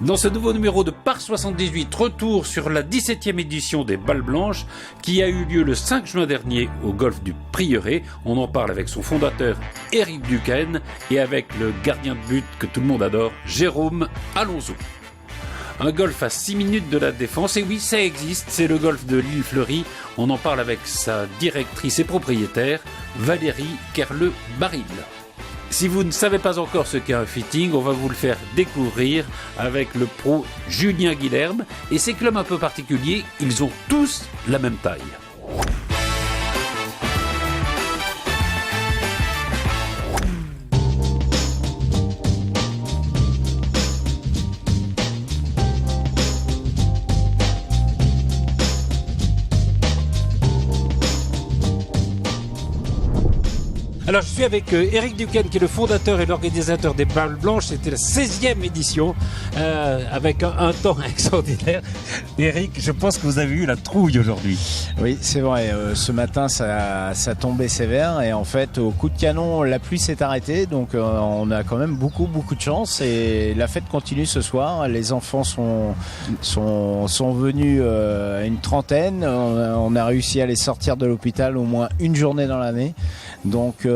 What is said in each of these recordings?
Dans ce nouveau numéro de Par 78, retour sur la 17e édition des Balles Blanches qui a eu lieu le 5 juin dernier au golf du Prieuré. On en parle avec son fondateur Éric Duquesne et avec le gardien de but que tout le monde adore, Jérôme Alonso. Un golf à 6 minutes de la Défense, et oui, ça existe, c'est le golf de l'île Fleurie. On en parle avec sa directrice et propriétaire, Valérie Kerle-Baril. Si vous ne savez pas encore ce qu'est un fitting, on va vous le faire découvrir avec le pro Julien Guilherme. Et ces clubs un peu particuliers, ils ont tous la même taille. Alors je suis avec Éric Duquesne qui est le fondateur et l'organisateur des Balles Blanches. C'était la 16e édition avec un temps extraordinaire. Éric, je pense que vous avez eu la trouille aujourd'hui. Oui, c'est vrai. Ce matin, ça tombait sévère et en fait, au coup de canon, la pluie s'est arrêtée. Donc on a quand même beaucoup de chance et la fête continue ce soir. Les enfants sont venus une trentaine. On a réussi à les sortir de l'hôpital au moins une journée dans l'année. Donc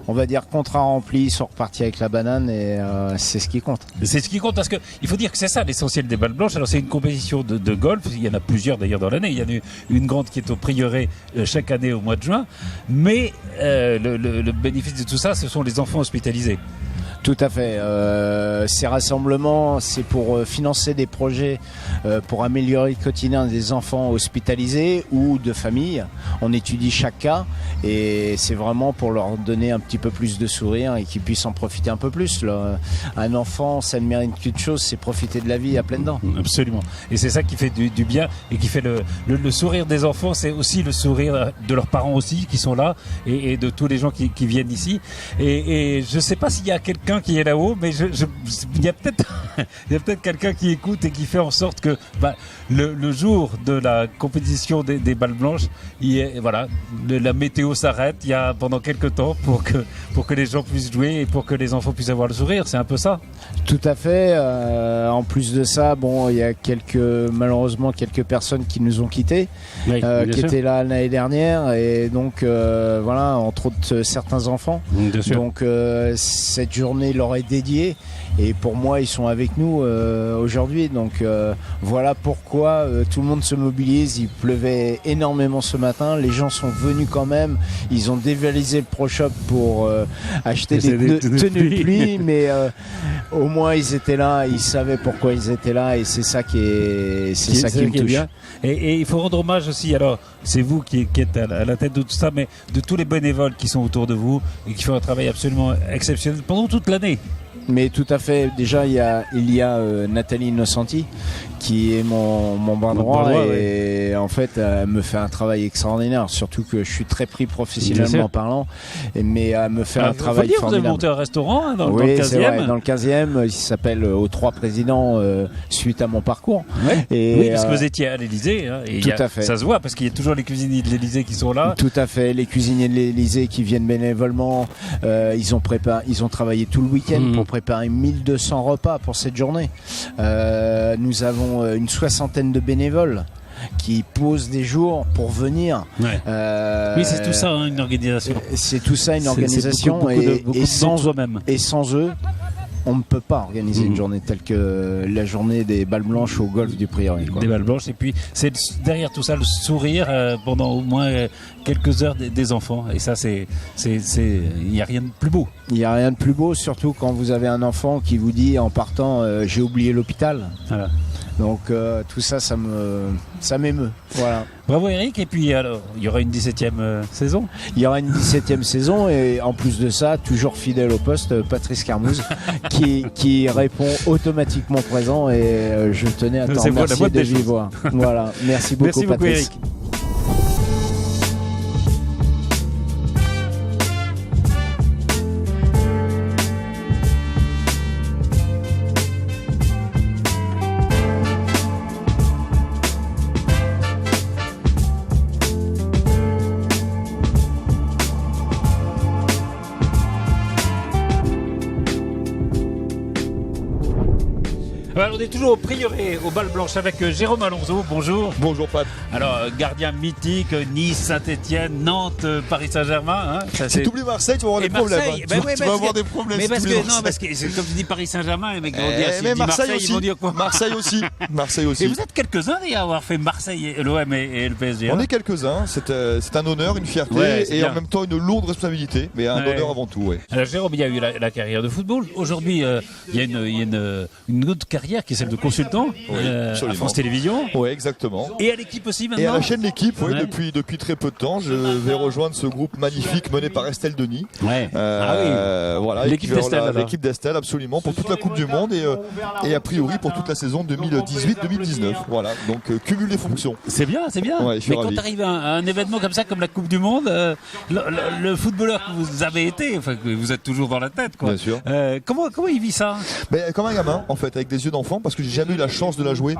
on va dire contrat rempli, ils sont repartis avec la banane et c'est ce qui compte. C'est ce qui compte parce qu'il faut dire que c'est ça l'essentiel des Balles Blanches. Alors c'est une compétition de golf, il y en a plusieurs d'ailleurs dans l'année. Il y en a une grande qui est au Prieuré chaque année au mois de juin. Mais le bénéfice de tout ça, ce sont les enfants hospitalisés. Tout à fait. Ces rassemblements, c'est pour financer des projets pour améliorer le quotidien des enfants hospitalisés ou de familles. On étudie chaque cas et c'est vraiment pour leur donner un petit peu plus de sourire et qu'ils puissent en profiter un peu plus. Là. Un enfant, ça ne mérite qu'une chose, c'est profiter de la vie à pleines dents. Absolument. Et c'est ça qui fait du bien et qui fait le sourire des enfants. C'est aussi le sourire de leurs parents aussi qui sont là et de tous les gens qui viennent ici. Et je ne sais pas s'il y a quelqu'un qui est là-haut, mais il y a peut-être quelqu'un qui écoute et qui fait en sorte que le jour de la compétition des Balles Blanches, la météo s'arrête pendant quelques temps pour que les gens puissent jouer et pour que les enfants puissent avoir le sourire. C'est un peu ça. Tout à fait. En plus de ça, il y a malheureusement quelques personnes qui nous ont quittés, qui étaient là l'année dernière, et donc entre autres certains enfants. Donc cette journée leur est dédiée et pour moi ils sont avec nous aujourd'hui. Donc voilà pourquoi tout le monde se mobilise. Il pleuvait énormément ce matin, les gens sont venus quand même, ils ont dévalisé le Pro Shop pour acheter des tenues de pluie, mais au moins ils étaient là, ils savaient pourquoi ils étaient là et c'est ça qui me touche. Bien. Et il faut rendre hommage aussi, alors c'est vous qui êtes à la tête de tout ça, mais de tous les bénévoles qui sont autour de vous et qui font un travail absolument exceptionnel pendant toute l'année. Mais tout à fait. Déjà, il y a Nathalie Innocenti qui est mon bras droit et en fait, elle me fait un travail extraordinaire. Surtout que je suis très pris professionnellement parlant, mais elle me fait un travail formidable. Vous avez monté un restaurant dans le 15e. C'est vrai, dans le 15e, il s'appelle Aux Trois Présidents suite à mon parcours. Ouais. Oui, parce que vous étiez à l'Élysée. Tout à fait. Ça se voit parce qu'il y a toujours les cuisiniers de l'Élysée qui sont là. Tout à fait, les cuisiniers de l'Élysée qui viennent bénévolement. Ils ont travaillé tout le week-end pour préparer 1200 repas pour cette journée. Nous avons une soixantaine de bénévoles qui posent des jours pour venir. Ouais. Oui, c'est tout ça, une organisation. C'est tout ça, une organisation. Beaucoup Et sans eux, on ne peut pas organiser une journée telle que la journée des Balles Blanches au golf du Prieuré. Des Balles Blanches, et puis c'est derrière tout ça le sourire pendant au moins quelques heures des enfants. Et ça, il n'y a rien de plus beau. Il n'y a rien de plus beau, surtout quand vous avez un enfant qui vous dit en partant j'ai oublié l'hôpital. Voilà. Donc tout ça, ça m'émeut. Voilà. Bravo Éric, et puis alors, il y aura une 17e saison. Il y aura une 17e saison et en plus de ça, toujours fidèle au poste, Patrice Carmouze qui répond automatiquement présent et je tenais à t'en remercier de vive voix. Voilà, merci beaucoup Patrice. Éric. Alors, on est toujours au Prieuré, au Balle Blanche, avec Jérôme Alonso. Bonjour. Bonjour Pat. Alors, gardien mythique, Nice, Saint-Etienne, Nantes, Paris Saint-Germain. Hein, si tu oublies Marseille, tu vas avoir des problèmes. Tu vas avoir des problèmes. Mais parce que c'est comme tu dis Paris Saint-Germain, les mecs vont dire mais Marseille ils vont dire quoi? Marseille aussi. Et vous êtes quelques-uns à avoir fait Marseille, l'OM et le PSG. On est quelques-uns. C'est un honneur, une fierté et en même temps une lourde responsabilité, mais un honneur avant tout. Ouais. Alors Jérôme, il y a eu la carrière de football. Aujourd'hui, il y a une autre carrière qui est celle de consultant à France Télévisions. Oui, exactement. Et à l'équipe aussi maintenant. Et à la chaîne L'équipe, depuis très peu de temps, je vais rejoindre ce groupe magnifique mené par Estelle Denis. Voilà, l'équipe d'Estelle. L'équipe d'Estelle, absolument, pour toute la Coupe du Monde et a priori pour toute la saison 2018-2019. Voilà, donc cumul des fonctions. C'est bien. Ouais, mais quand tu arrives à un événement comme ça, comme la Coupe du Monde, le footballeur que vous avez été, enfin que vous êtes toujours dans la tête, quoi. Bien sûr. Comment il vit ça? Comme un gamin, en fait, avec des yeux d'enfant, parce que j'ai jamais eu la chance de la jouer.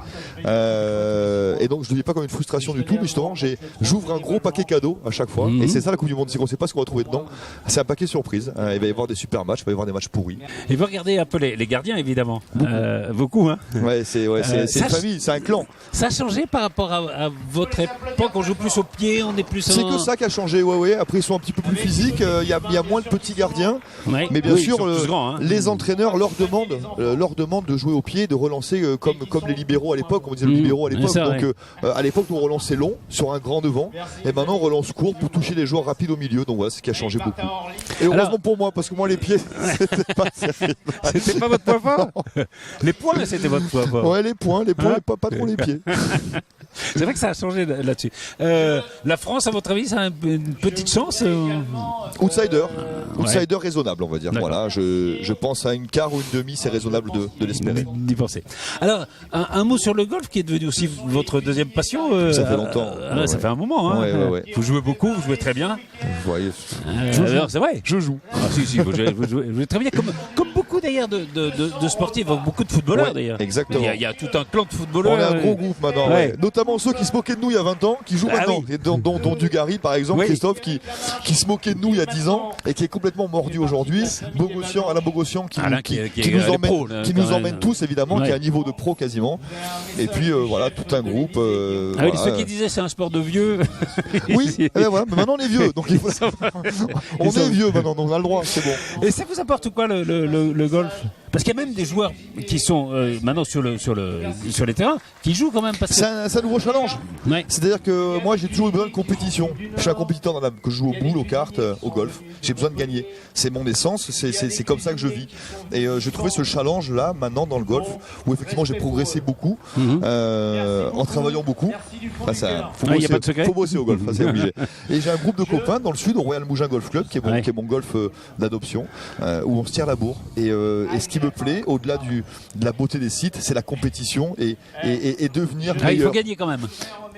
Et donc je ne le vis pas comme une frustration du tout, mais justement, j'ouvre un gros paquet cadeau à chaque fois. Et c'est ça la Coupe du Monde, c'est qu'on ne sait pas ce qu'on va trouver dedans. C'est un paquet surprise. Il va y avoir des super matchs, il va y avoir des matchs pourris. Et vous regardez un peu les gardiens, évidemment. Beaucoup, hein. Ouais, c'est une famille, c'est un clan. Ça a changé par rapport à votre époque. On joue plus au pied, on est plus. C'est que ça qui a changé. Ouais. Après, ils sont un petit peu plus physiques. Il y a moins de petits gardiens. Ouais. Mais bien sûr, grands, hein. les entraîneurs leur demandent de jouer au pied, de relancer comme les libéraux à l'époque. On disait le libéraux à l'époque. Donc à l'époque, on relançait long sur un grand devant. Et maintenant, on relance court pour toucher les joueurs rapides au milieu. Donc voilà, c'est ce qui a changé beaucoup. Et heureusement pour moi, parce que moi, les pieds, c'était pas C'était pas votre point fort. Les poings, c'était votre point fort. Ouais, les poings, pas trop les pieds. C'est vrai que ça a changé là-dessus. La France, à votre avis, ça a une petite chance Outsider raisonnable, on va dire. Voilà, je pense à une quart ou une demi, c'est raisonnable de l'espérer. D'y penser. Alors, un mot sur le golf qui est devenu aussi votre deuxième passion. Ça fait longtemps. Ça fait un moment. Hein. Ouais. Vous jouez beaucoup, vous jouez très bien. C'est vrai. Je joue. Si, vous jouez très bien. Comme beaucoup d'ailleurs de sportifs, beaucoup de footballeurs d'ailleurs. Exactement. Il y a tout un clan de footballeurs. On est un gros groupe maintenant. Notamment ceux qui se moquaient de nous il y a 20 ans, qui jouent maintenant. Et dont Dugarry par exemple, Christophe qui se moquait de nous il y a 10 ans et qui est complètement mordu aujourd'hui. Alain Bogossian qui nous emmène tous évidemment, qui est à un niveau de pro quasiment. Et puis voilà, tout un groupe. Ceux qui disaient c'est un sport de vieux. Oui, mais maintenant on est vieux, donc on est vieux maintenant, donc on a le droit, c'est bon. Et ça vous apporte quoi le golf? Parce qu'il y a même des joueurs qui sont maintenant sur les terrains qui jouent quand même. C'est un nouveau challenge. Ouais. C'est-à-dire que moi j'ai toujours eu besoin de compétition. Je suis un compétiteur dans l'âme, que je joue au boule, aux cartes, au golf. J'ai besoin de gagner. C'est mon essence, c'est comme ça que je vis. Et je trouvais ce challenge là maintenant dans le golf où effectivement j'ai progressé beaucoup en travaillant beaucoup. Faut bosser au golf, c'est obligé. Et j'ai un groupe de copains dans le sud au Royal Mougins Golf Club qui est mon golf d'adoption où on se tire la bourre. Et ce qui me plaît, au-delà de la beauté des sites, c'est la compétition et devenir meilleur. Il faut gagner quand même.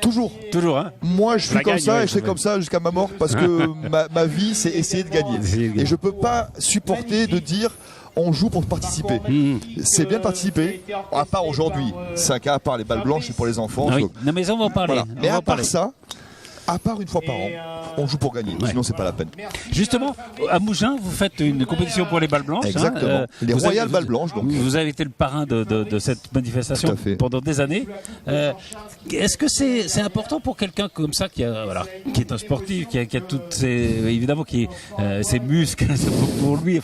Toujours, hein. Moi, je suis comme ça et je serai comme ça jusqu'à ma mort parce que ma vie, c'est essayer de gagner. Et je peux pas supporter de dire on joue pour participer. C'est bien de participer, à part aujourd'hui. C'est un cas à part, les balles blanches, c'est pour les enfants. Non, mais on va en parler. Voilà. Mais à part ça, à part une fois par an, on joue pour gagner. Sinon, c'est pas la peine. Justement, à Mougins, vous faites une compétition pour les balles blanches. Exactement. Les Royales balles blanches. Donc. Vous avez été le parrain de cette manifestation pendant des années. Est-ce que c'est important pour quelqu'un comme ça qui est un sportif, qui a toutes évidemment ses muscles pour lui,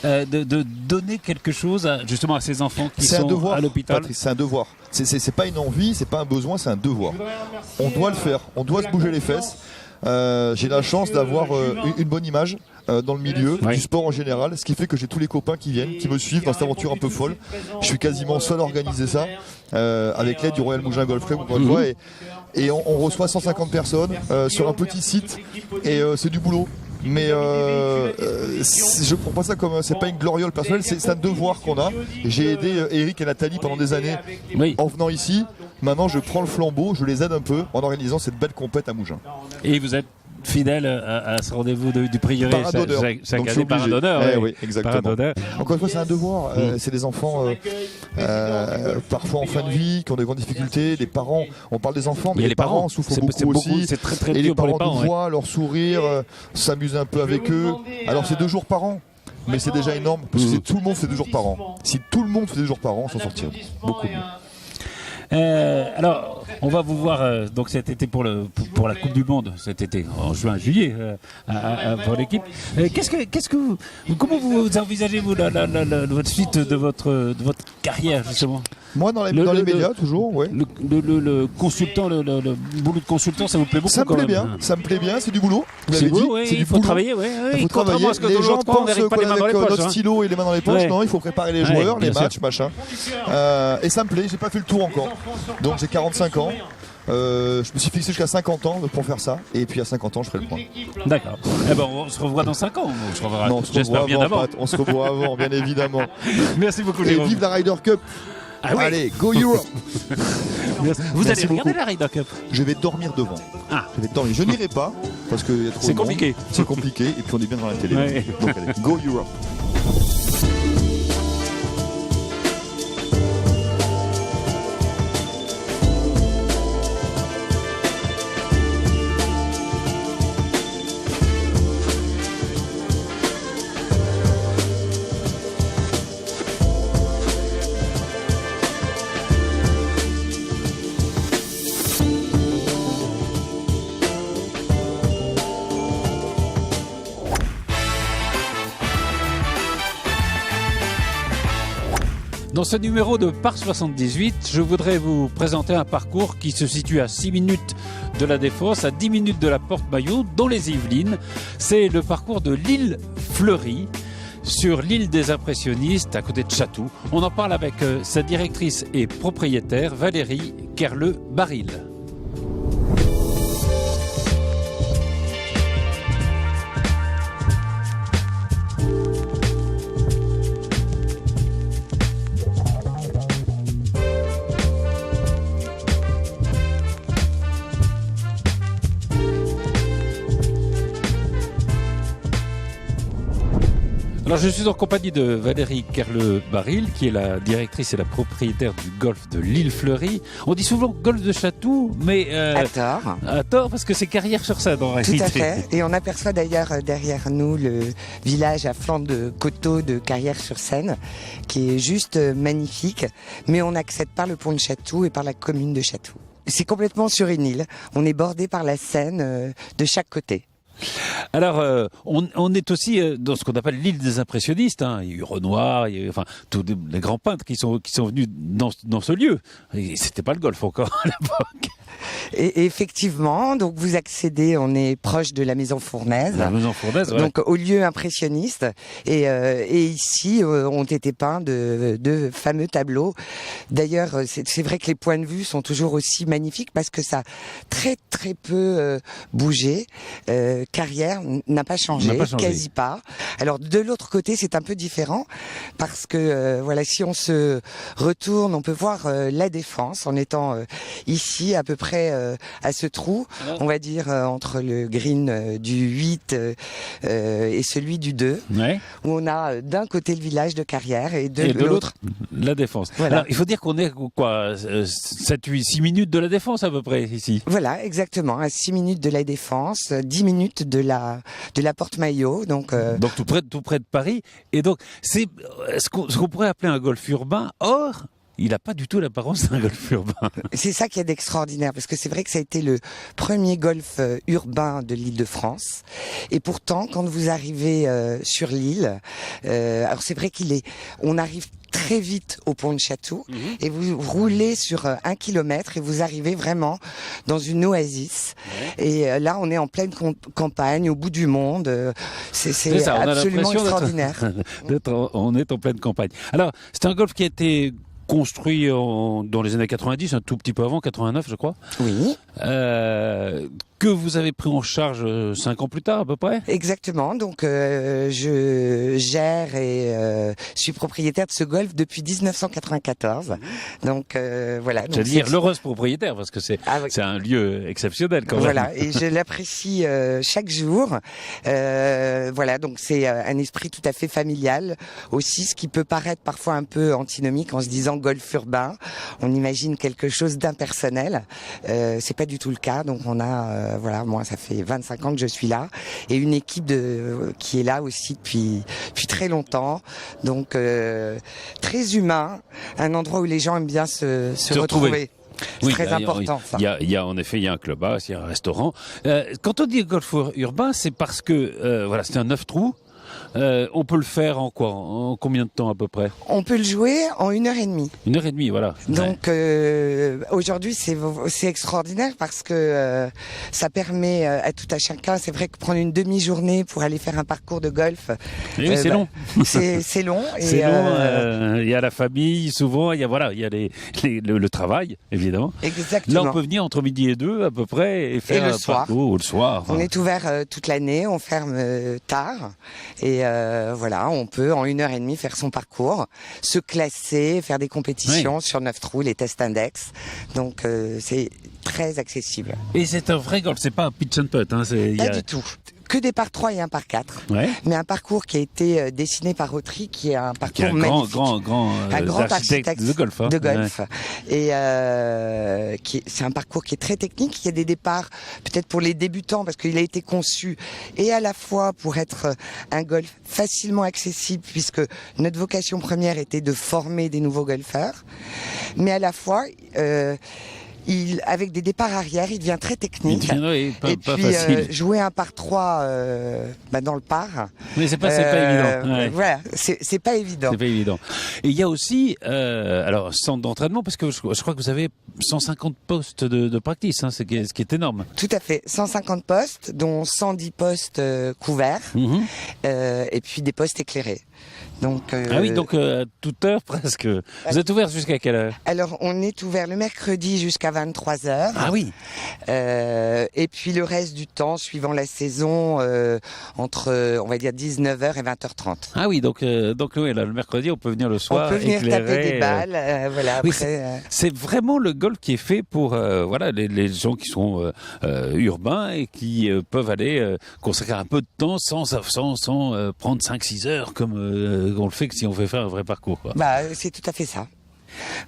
de donner quelque chose justement à ses enfants qui sont à l'hôpital? Patrice, c'est un devoir. C'est pas une envie, c'est pas un besoin, c'est un devoir. On doit le faire. On doit se bouger les fesses. J'ai la chance d'avoir une bonne image dans le milieu du sport en général, ce qui fait que j'ai tous les copains qui viennent, qui me suivent dans cette aventure un peu folle. Je suis quasiment seul à organiser ça avec l'aide du Royal Mougins Golf Club encore une fois, et on reçoit 150 personnes sur un petit site et c'est du boulot. Mais je prends pas ça comme c'est pas une gloriole personnelle, c'est un devoir qu'on a. J'ai aidé Eric et Nathalie pendant des années en venant ici. Maintenant, je prends le flambeau, je les aide un peu en organisant cette belle compète à Mougins. Et vous êtes fidèle à ce rendez-vous du Prieuré chaque année, parrain d'honneur. Oui, exactement. Encore une fois, c'est un devoir. C'est des enfants parfois en fin de vie qui ont des grandes difficultés. Les parents, on parle des enfants, mais les parents souffrent beaucoup aussi. C'est très et dur pour les parents. Nous voient leur sourire, s'amusent un peu avec eux. Alors c'est 2 jours par an. mais c'est déjà énorme parce que tout le monde fait 2 jours par an. Si tout le monde fait 2 jours par an, on s'en sortirait beaucoup mieux. Alors, on va vous voir donc cet été pour la Coupe du Monde, cet été en juin-juillet pour l'équipe. Comment vous envisagez votre suite de votre carrière justement? Moi, dans les médias, toujours, ouais. Le consultant, le boulot de consultant, ça vous plaît beaucoup? Ça me plaît bien, c'est du boulot. C'est du faut travailler, il faut travailler. Les gens pensent qu'avec notre stylo et les mains dans les poches, non, il faut préparer les joueurs, les matchs, machin. Et ça me plaît, j'ai pas fait le tour encore. Donc j'ai 45 ans. Je me suis fixé jusqu'à 50 ans pour faire ça, et puis à 50 ans je ferai le point. D'accord. Eh ben on se revoit dans 5 ans. Non, j'espère bien avant. On se revoit avant, bien évidemment. Merci beaucoup. Et vive la Ryder Cup. Ah oui. Allez, go Europe. Vous allez regarder la Ryder Cup? Je vais dormir devant. Je vais dormir. Je n'irai pas parce que y a trop de monde. Compliqué. C'est compliqué, et puis on est bien dans la télé. Ouais. Donc allez, go Europe. Dans ce numéro de Parc 78, je voudrais vous présenter un parcours qui se situe à 6 minutes de la Défense, à 10 minutes de la Porte-Maillot, dans les Yvelines. C'est le parcours de l'île Fleurie, sur l'île des Impressionnistes, à côté de Chatou. On en parle avec sa directrice et propriétaire, Valérie Kerle-Baril. Alors je suis en compagnie de Valérie Kerle-Baril, qui est la directrice et la propriétaire du golf de l'île Fleurie. On dit souvent golf de Chatou, mais à tort. À tort, parce que c'est Carrières-sur-Seine en réalité. Tout à fait. Et on aperçoit d'ailleurs derrière nous le village à flanc de coteau de Carrières-sur-Seine, qui est juste magnifique. Mais on accède par le pont de Chatou et par la commune de Chatou. C'est complètement sur une île. On est bordé par la Seine de chaque côté. Alors, on est aussi dans ce qu'on appelle l'île des impressionnistes. Hein. Il y a eu Renoir, il y a eu, enfin, tous les grands peintres qui sont venus dans ce lieu. Et c'était pas le golf encore à l'époque. Et effectivement, donc vous accédez, on est proche de la Maison Fournaise. La Maison Fournaise, ouais. Donc au lieu impressionniste. Et ici ont été peints de fameux tableaux. D'ailleurs, c'est vrai que les points de vue sont toujours aussi magnifiques parce que ça a très très peu bougé. Carrière n'a pas changé, quasi pas. Alors de l'autre côté, c'est un peu différent parce que voilà, si on se retourne, on peut voir la Défense en étant ici à peu près à ce trou, on va dire entre le green du 8 et celui du 2, ouais. Où on a d'un côté le village de Carrière et de l'autre la Défense. Voilà. Alors, il faut dire qu'on est quoi, 6 minutes de la Défense à peu près ici. Voilà, exactement, à 6 minutes de la Défense, 10 minutes de la Porte-Maillot. Donc tout près de Paris. Et donc c'est ce qu'on pourrait appeler un golf urbain. Or, il n'a pas du tout l'apparence d'un golf urbain. C'est ça qui est d'extraordinaire, parce que c'est vrai que ça a été le premier golf urbain de l'Île-de-France. Et pourtant, quand vous arrivez sur l'île, alors c'est vrai on arrive très vite au pont de Chatou et vous roulez sur 1 kilomètre et vous arrivez vraiment dans une oasis. Ouais. Et là, on est en pleine campagne, au bout du monde. C'est absolument extraordinaire. On est en pleine campagne. Alors, c'est un golf qui a été construit dans les années 90, un tout petit peu avant, 89 je crois. Oui. Que vous avez pris en charge 5 ans plus tard à peu près. Exactement, donc je gère et suis propriétaire de ce golf depuis 1994. Donc voilà. J'allais dire l'heureuse propriétaire parce que c'est un lieu exceptionnel quand même. Voilà, et je l'apprécie chaque jour. Voilà, donc c'est un esprit tout à fait familial aussi, ce qui peut paraître parfois un peu antinomique en se disant golf urbain. On imagine quelque chose d'impersonnel. C'est pas du tout le cas, donc on a voilà, moi ça fait 25 ans que je suis là et une équipe qui est là aussi depuis très longtemps. Donc très humain, un endroit où les gens aiment bien se retrouver. C'est très important. Il y a en effet, il y a un clubhouse, il y a un restaurant. Quand on dit golf urbain, c'est parce que voilà, c'est un 9 trous. On peut le faire en quoi? En combien de temps à peu près? On peut le jouer en 1h30. 1h30, voilà. Donc aujourd'hui c'est extraordinaire parce que ça permet à tout à chacun. C'est vrai que prendre une demi-journée pour aller faire un parcours de golf, c'est long. C'est long. C'est long. Il y a la famille souvent. Il y a le travail évidemment. Exactement. Là on peut venir entre midi et 2 à peu près et faire un parcours le soir. On est ouvert toute l'année. On ferme tard. Et voilà, on peut en 1h30 faire son parcours, se classer, faire des compétitions sur 9 trous, les tests index. Donc c'est très accessible. Et c'est un vrai golf, c'est pas un pitch and putt. Pas du tout. Que des par 3 et un par 4. Mais un parcours qui a été dessiné par Autry, qui est un parcours magnifique. Un grand architecte de golf. Et c'est un parcours qui est très technique. Il y a des départs peut-être pour les débutants parce qu'il a été conçu et à la fois pour être un golf facilement accessible puisque notre vocation première était de former des nouveaux golfeurs. Mais à la fois... avec des départs arrière, il devient très technique. Et puis facile. Jouer un par 3 dans le par. Mais c'est pas évident. Voilà, c'est pas évident. C'est pas évident. Et il y a aussi alors centre d'entraînement parce que je crois que vous avez 150 postes de practice, ce qui est énorme. Tout à fait, 150 postes, dont 110 postes couverts, et puis des postes éclairés. Donc, donc toute heure presque. Vous êtes ouvert jusqu'à quelle heure? Alors on est ouvert le mercredi jusqu'à 23h. Ah oui. Et puis le reste du temps, suivant la saison, entre on va dire 19h et 20h30. Ah oui, donc oui, là, le mercredi on peut venir le soir. On peut venir taper des balles. Voilà. Oui, après, c'est vraiment le golf qui est fait pour les gens qui sont urbains et qui peuvent aller consacrer un peu de temps sans prendre 5-6 heures comme on le fait que si on veut faire un vrai parcours. C'est tout à fait ça.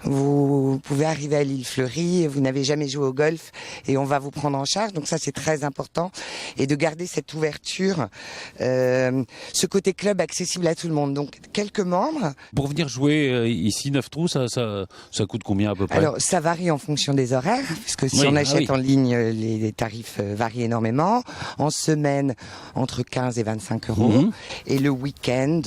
Vous pouvez arriver à l'île Fleurie, vous n'avez jamais joué au golf et on va vous prendre en charge. Donc ça c'est très important et de garder cette ouverture, ce côté club accessible à tout le monde. Donc quelques membres. Pour venir jouer ici 9 trous, ça coûte combien à peu près? Alors ça varie en fonction des horaires, puisque si on achète en ligne, les tarifs varient énormément. En semaine entre 15 et 25 euros et le week-end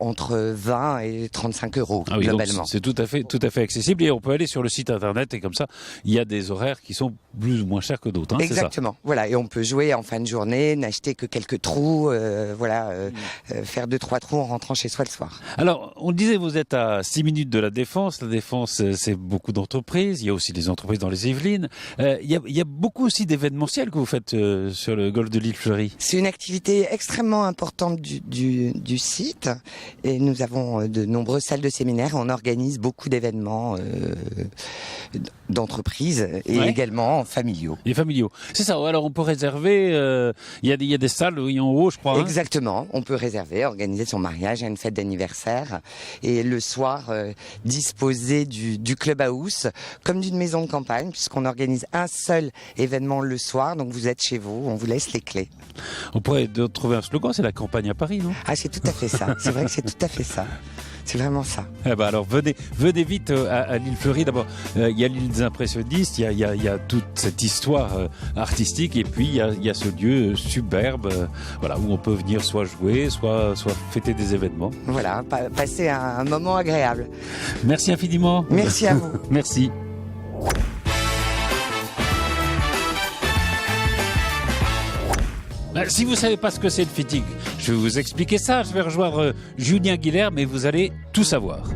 entre 20 et 35 euros globalement. C'est tout à fait accessible et on peut aller sur le site internet et comme ça il y a des horaires qui sont plus ou moins chers que d'autres. Exactement. C'est ça. Voilà, et on peut jouer en fin de journée, n'acheter que quelques trous, faire 2-3 trous en rentrant chez soi le soir. Alors on le disait, vous êtes à 6 minutes de la Défense. La Défense, c'est beaucoup d'entreprises. Il y a aussi des entreprises dans les Yvelines. Il y a beaucoup aussi d'événementiels que vous faites sur le golfe de l'île Fleurie. C'est une activité extrêmement importante du site et nous avons de nombreuses salles de séminaire. On organise beaucoup d'événements d'entreprises et également familiaux. Et familiaux. C'est ça. Alors on peut réserver. Il y a des salles en haut, je crois. Exactement. On peut réserver, organiser son mariage, une fête d'anniversaire et le soir disposer du clubhouse comme d'une maison de campagne puisqu'on organise un seul événement le soir. Donc vous êtes chez vous, on vous laisse les clés. On pourrait trouver un slogan, c'est la campagne à Paris, non? Ah, c'est tout à fait ça. C'est vrai que c'est tout à fait ça. C'est vraiment ça. Alors venez vite à l'île Fleurie. D'abord, il y a l'île des impressionnistes, il y a toute cette histoire artistique et puis il y a ce lieu superbe où on peut venir soit jouer, soit fêter des événements. Voilà, passer un moment agréable. Merci infiniment. Merci à vous. Merci. Si vous ne savez pas ce que c'est le fitting, je vais vous expliquer ça. Je vais rejoindre Julien Guilherme et vous allez tout savoir.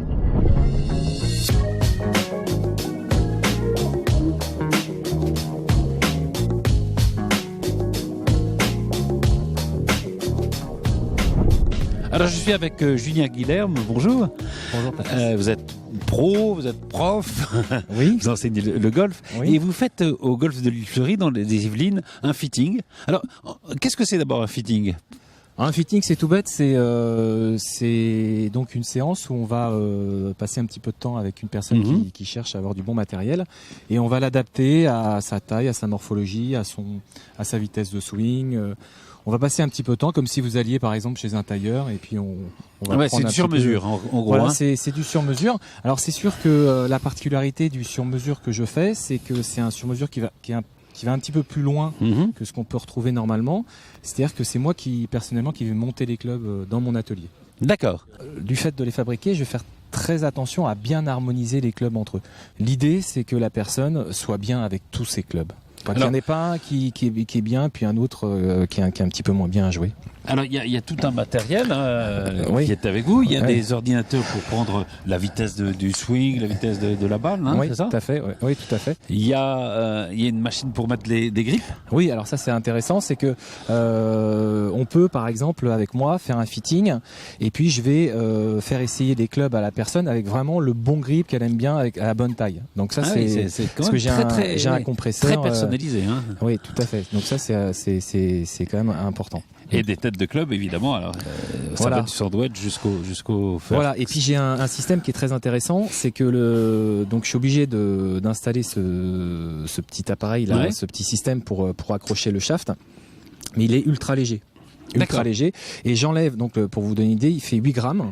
Alors je suis avec Julien Guilherme, bonjour. Bonjour Patrice. Vous êtes pro, vous êtes prof, oui. Vous enseignez le golf et vous faites au golfe de l'île Fleurie dans les Yvelines un fitting. Alors qu'est-ce que c'est d'abord un fitting ? Un fitting, c'est tout bête, c'est donc une séance où on va passer un petit peu de temps avec une personne qui cherche à avoir du bon matériel et on va l'adapter à sa taille, à sa morphologie, à sa vitesse de swing. On va passer un petit peu de temps comme si vous alliez par exemple chez un tailleur et puis on va c'est du sur-mesure en gros. Voilà, c'est du sur-mesure. Alors c'est sûr que la particularité du sur-mesure que je fais, c'est que c'est un sur-mesure qui va un petit peu plus loin que ce qu'on peut retrouver normalement. C'est-à-dire que c'est moi personnellement qui vais monter les clubs dans mon atelier. D'accord. Du fait de les fabriquer, je vais faire très attention à bien harmoniser les clubs entre eux. L'idée, c'est que la personne soit bien avec tous ses clubs. Il n'y en ait pas un qui est bien, puis un autre qui est un petit peu moins bien à jouer. Alors il y a tout un matériel qui est avec vous. Il y a des ordinateurs pour prendre la vitesse du swing, la vitesse de la balle, oui, c'est ça ? Tout à fait. Oui, tout à fait. Il y a une machine pour mettre des grippes. Oui, alors ça c'est intéressant, c'est que on peut par exemple avec moi faire un fitting et puis je vais faire essayer des clubs à la personne avec vraiment le bon grip qu'elle aime bien avec à la bonne taille. Donc ça c'est parce que j'ai un compresseur très personnalisé. Oui, tout à fait. Donc ça c'est quand même important. Et des têtes de club évidemment. Alors ça va du sandwich jusqu'au fer. Voilà. Et puis j'ai un système qui est très intéressant, c'est que donc je suis obligé d'installer ce petit appareil là, ce petit système pour accrocher le shaft, mais il est ultra léger. Léger, et j'enlève, donc pour vous donner une idée, il fait 8 grammes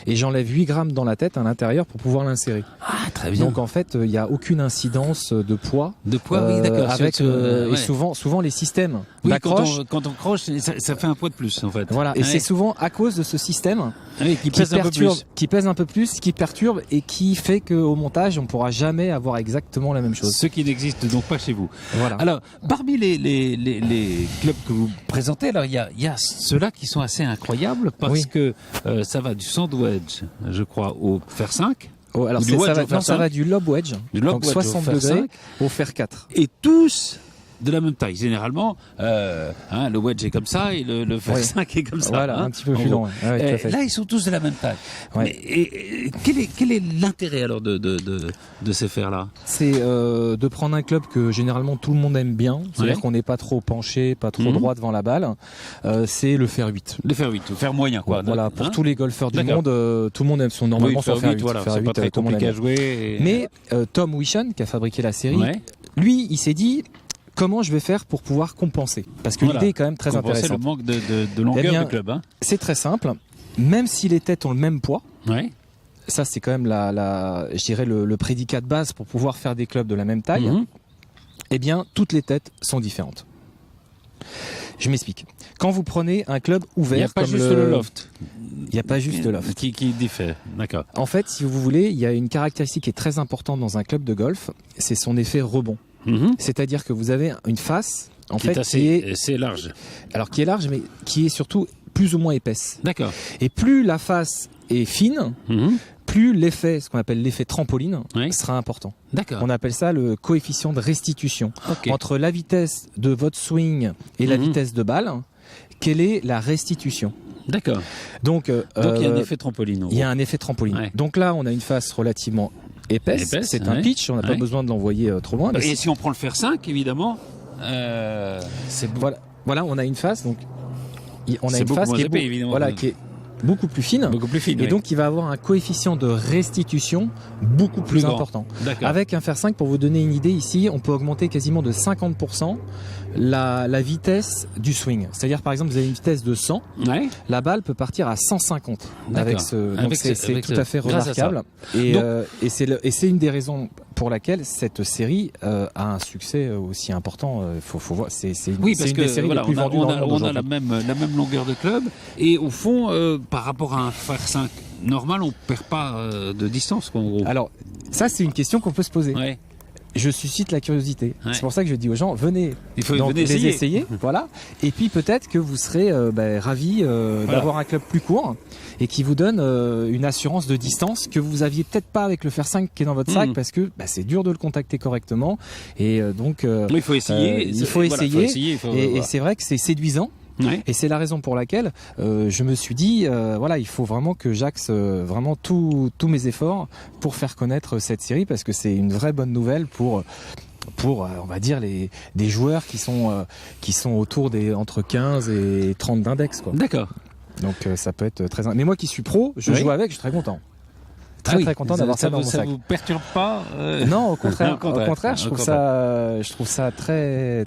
et j'enlève 8 grammes dans la tête à l'intérieur pour pouvoir l'insérer. Ah, très bien. Donc en fait il n'y a aucune incidence de poids. Oui, d'accord. Avec et souvent les systèmes d'accroche, quand on croche, ça fait un poids de plus en fait. Voilà, et c'est souvent à cause de ce système qui pèse un peu plus, qui perturbe et qui fait qu'au montage on pourra jamais avoir exactement la même chose. Ce qui n'existe donc pas chez vous. Voilà. Alors parmi les clubs que vous présentez, alors il y a ceux-là qui sont assez incroyables parce que ça va du sandwich, je crois, au fer 5. Oh, alors ça va du lob wedge, donc 60 degrés au fer 4. Et tous de la même taille. Généralement, le wedge est comme ça et le fer 5 est comme ça. Voilà, un petit peu plus long. Là, ils sont tous de la même taille. Ouais. Mais, quel est l'intérêt alors de ces fers-là ? C'est de prendre un club que généralement tout le monde aime bien, c'est-à-dire qu'on n'est pas trop penché, pas trop droit devant la balle. C'est le fer 8. Le fer 8, le fer moyen quoi. Voilà, pour tous les golfeurs du monde, tout le monde aime son normalement son fer 8. Voilà, c'est pas très compliqué à jouer. Mais Tom Wishon, qui a fabriqué la série, lui, il s'est dit comment je vais faire pour pouvoir compenser ? Parce que l'idée est quand même très intéressante. Le manque de longueur du club. C'est très simple. Même si les têtes ont le même poids, ça c'est quand même je dirais le prédicat de base pour pouvoir faire des clubs de la même taille, eh bien toutes les têtes sont différentes. Je m'explique. Quand vous prenez un club ouvert, il n'y a pas juste le loft. Il n'y a pas juste le loft. Qui diffère, d'accord. En fait, si vous voulez, il y a une caractéristique qui est très importante dans un club de golf, c'est son effet rebond. C'est-à-dire que vous avez une face qui est large. Alors qui est large, mais qui est surtout plus ou moins épaisse. D'accord. Et plus la face est fine, plus l'effet, ce qu'on appelle l'effet trampoline, sera important. D'accord. On appelle ça le coefficient de restitution. Entre la vitesse de votre swing et la vitesse de balle, quelle est la restitution ? D'accord. Donc il y a un effet trampoline. Il y a un effet trampoline. Ouais. Donc là, on a une face relativement épaisse. C'est un pitch, on n'a pas besoin de l'envoyer trop loin. Et si on prend le fer 5, évidemment, c'est voilà, on a une face, donc on a une face qui est beaucoup plus fine. Et donc il va avoir un coefficient de restitution beaucoup plus important. Avec un fer 5, pour vous donner une idée, ici, on peut augmenter quasiment de 50% la vitesse du swing. C'est-à-dire, par exemple, vous avez une vitesse de 100, la balle peut partir à 150 avec ce. Donc c'est tout à fait remarquable. Et c'est une des raisons pour laquelle cette série a un succès aussi important. Faut voir, c'est une des séries les plus vendues dans le monde aujourd'hui. On a la même longueur de club et au fond, par rapport à un fer 5 normal, on perd pas de distance, en gros. Alors, ça, c'est une question qu'on peut se poser. Je suscite la curiosité. C'est pour ça que je dis aux gens, venez les essayer. Voilà. Et puis peut-être que vous serez ravis d'avoir un club plus court et qui vous donne une assurance de distance que vous aviez peut-être pas avec le fer 5 qui est dans votre sac parce que c'est dur de le contacter correctement. Et donc il faut essayer. Et c'est vrai que c'est séduisant. Et c'est la raison pour laquelle je me suis dit il faut vraiment que j'axe vraiment tous mes efforts pour faire connaître cette série parce que c'est une vraie bonne nouvelle pour pour, on va dire, des joueurs qui sont autour entre 15 et 30 d'index, quoi. D'accord. Donc ça peut être très... Mais moi qui suis pro, je joue avec, je suis très content. Très content d'avoir ça dans mon sac. Ça vous perturbe pas Non, au contraire. Au contraire, je trouve ça très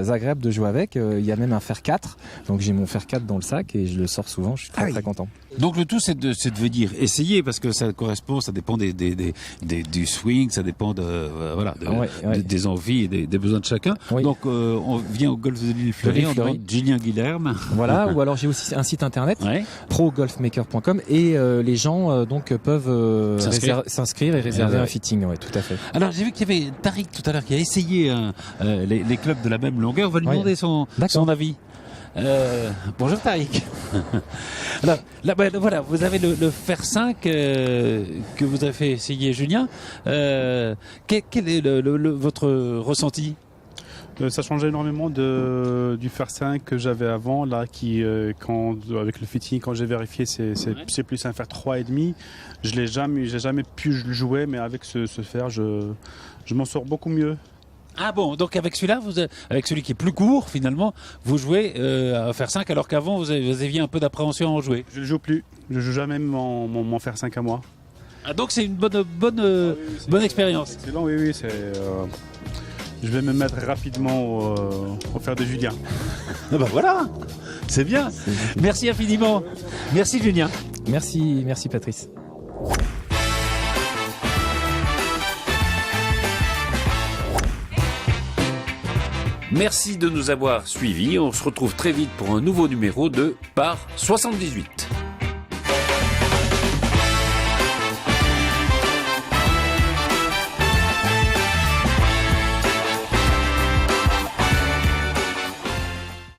agréable de jouer avec. Il y a même un fer 4, donc j'ai mon fer 4 dans le sac et je le sors souvent. Je suis très content. Donc le tout c'est de venir essayer parce que ça correspond, ça dépend du swing, ça dépend des envies et des besoins de chacun. Oui. Donc on vient au golf de l'île Fleury, on demande Julien Guilherme. Voilà, ou alors j'ai aussi un site internet progolfmaker.com et les gens donc peuvent s'inscrire et réserver un fitting. Ouais, tout à fait. Alors j'ai vu qu'il y avait Tariq tout à l'heure qui a essayé les clubs de la même longueur. On va lui demander son avis. Bonjour Tariq. Alors, là, voilà, vous avez le fer 5 que vous avez fait essayer Julien. Quel est votre ressenti? Ça change énormément du fer 5 que j'avais avant, là, avec le fitting, quand j'ai vérifié, c'est plus un fer 3,5. J'ai jamais pu le jouer, mais avec ce fer, je m'en sors beaucoup mieux. Ah bon, donc avec celui-là, avec celui qui est plus court, finalement, vous jouez à fer 5, alors qu'avant, vous aviez un peu d'appréhension à en jouer. Je ne joue plus. Je joue jamais mon fer 5 à moi. Ah, donc c'est une bonne expérience. Excellent, oui. Je vais me mettre rapidement au fer de Julien. Ah bah voilà, c'est bien. Merci infiniment. Merci Julien. Merci Patrice. Merci de nous avoir suivis. On se retrouve très vite pour un nouveau numéro de Par 78.